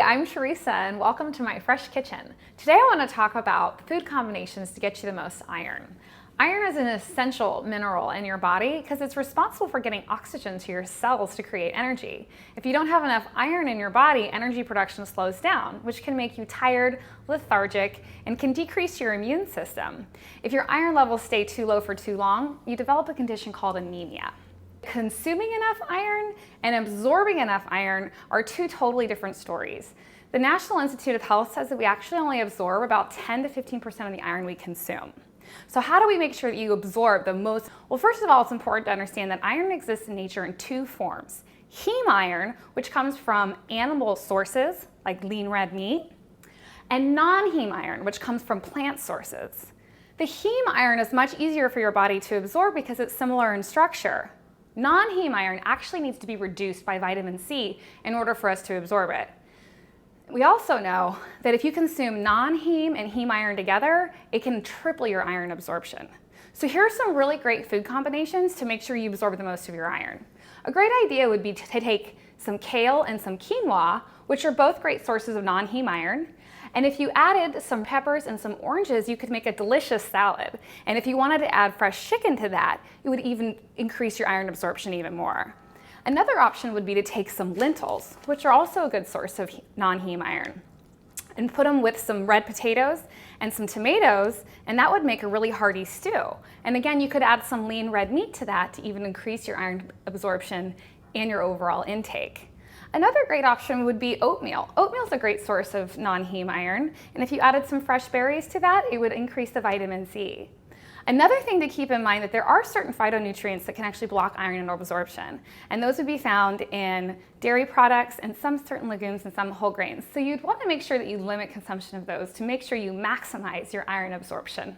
I'm Teresa and welcome to my fresh kitchen. Today I want to talk about food combinations to get you the most iron. Iron is an essential mineral in your body because it's responsible for getting oxygen to your cells to create energy. If you don't have enough iron in your body, energy production slows down, which can make you tired, lethargic, and can decrease your immune system. If your iron levels stay too low for too long, you develop a condition called anemia. Consuming enough iron and absorbing enough iron are two totally different stories. The National Institute of Health says that we actually only absorb about 10 to 15% of the iron we consume. So how do we make sure that you absorb the most? Well, first of all, it's important to understand that iron exists in nature in two forms. Heme iron, which comes from animal sources like lean red meat, and non-heme iron, which comes from plant sources. The heme iron is much easier for your body to absorb because it's similar in structure. Non-heme iron actually needs to be reduced by vitamin C in order for us to absorb it. We also know that if you consume non-heme and heme iron together, it can triple your iron absorption. So here are some really great food combinations to make sure you absorb the most of your iron. A great idea would be to take some kale and some quinoa, which are both great sources of non-heme iron. And if you added some peppers and some oranges, you could make a delicious salad. And if you wanted to add fresh chicken to that, it would even increase your iron absorption even more. Another option would be to take some lentils, which are also a good source of non-heme iron, and put them with some red potatoes and some tomatoes, and that would make a really hearty stew. And again, you could add some lean red meat to that to even increase your iron absorption and your overall intake. Another great option would be oatmeal. Oatmeal is a great source of non-heme iron, and if you added some fresh berries to that, it would increase the vitamin C. Another thing to keep in mind that there are certain phytonutrients that can actually block iron absorption, and those would be found in dairy products and some certain legumes and some whole grains. So you'd want to make sure that you limit consumption of those to make sure you maximize your iron absorption.